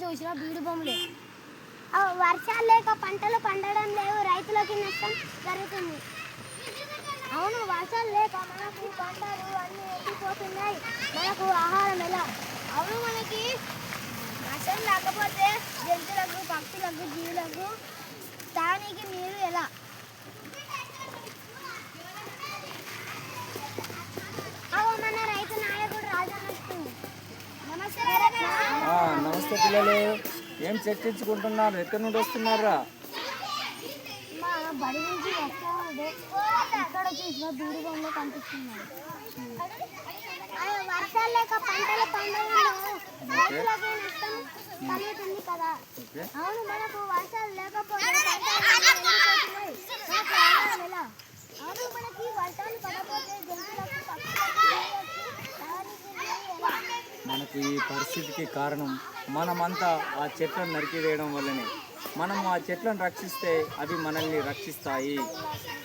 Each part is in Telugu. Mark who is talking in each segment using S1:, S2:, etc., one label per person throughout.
S1: చూసినా బీడు బొమ్మలే. వర్షాలు లేక పంటలు పండడం లేవు, రైతులకి నష్టం జరుగుతుంది. అవును, వర్షాలు లేక మనకు పంటలు అన్నీ ఎత్తిపోతున్నాయి. మనకు ఆహారం ఎలా? అవును, మనకి వర్షం లేకపోతే జంతువులకు, పక్షులకు, జీవులకు తానికి నీరు ఎలా? మన రైతు నాయకుడు రాజన్న వస్తుంది.
S2: నమస్తే పిల్లలు, ఏం చర్చించుకుంటున్నారు? ఎక్కడి నుండి వస్తున్నారా?
S1: బడి నుంచి వస్తాడు, ఇక్కడ చూసిన బీడు బొమ్మలో కనిపిస్తున్నాడు. వర్షాలు లేక పంటలు పండడం రైతులకి నష్టం కలుగుతుంది కదా. అవును, మనకు వర్షాలు లేకపోతే ఎలా? అవును, మనకి వర్షాలు పడకపోతే జంతువులకు,
S2: మనకు ఈ పరిస్థితికి కారణం మనమంతా ఆ చెట్లను నరికివేయడం వల్లనే. మనం ఆ చెట్లను రక్షిస్తే అవి మనల్ని రక్షిస్తాయి.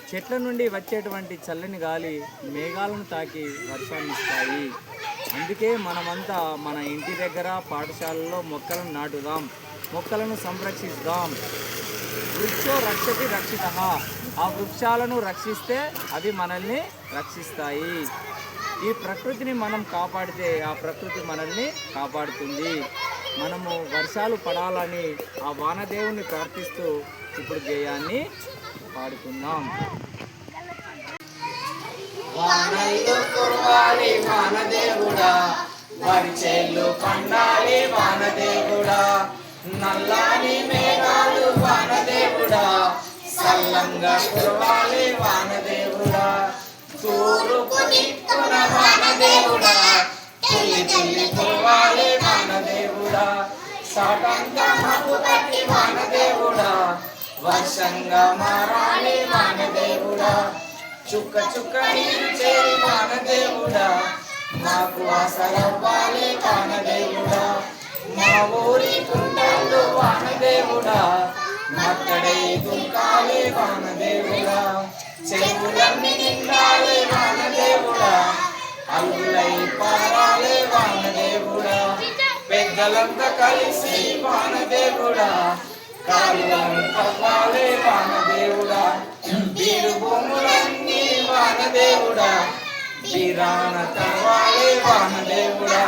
S2: చెట్ల నుండి వచ్చేటువంటి చల్లని గాలి మేఘాలను తాకి వర్షాన్ని ఇస్తాయి. అందుకే మనమంతా మన ఇంటి దగ్గర, పాఠశాలలో మొక్కలను నాటుదాం, మొక్కలను సంరక్షిద్దాం. వృక్షో రక్షతి రక్షితః. ఆ వృక్షాలను రక్షిస్తే అవి మనల్ని రక్షిస్తాయి. ఈ ప్రకృతిని మనం కాపాడితే ఆ ప్రకృతి మనల్ని కాపాడుతుంది. మనము వర్షాలు పడాలని ఆ వానదేవుని ప్రార్థిస్తూ ఇప్పుడు గేయాన్ని పాడుకుందాం.
S3: వానల్లు కురవాలి వానదేవుడా, వరిచేళ్ళు పండాలి వానదేవుడా, నల్లని మేఘాలు వానదేవుడా, సల్లంగా కురవాలి వానదేవుడా, తూర్పు దిక్కున వానదేవుడా, తుల్లి తుల్లి కురవాలి వానదేవుడా, సాటంగా మబ్బు పట్టి వానదేవుడా, వర్షంగా మారాలి వానదేవుడా, చుక్క చుక్క నీరు చేరి వానదేవుడా, మాకు ఆసరవ్వాలి వానదేవుడా, మా ఊరి కుంటలు వానదేవుడా, మక్కడై దుంకాలి వానదేవుడా, చెరువులన్నీ నిండాలి వానదేవుడా, అల్లులై పారాలి వానదేవుడా, పెద్దలంతా కలిసి వానదేవుడా, కాలువలను తవ్వాలి వానదేవుడా, బీడు భూములన్నీ వానదేవుడా, వీరాన తవ్వాలి వానదేవుడా,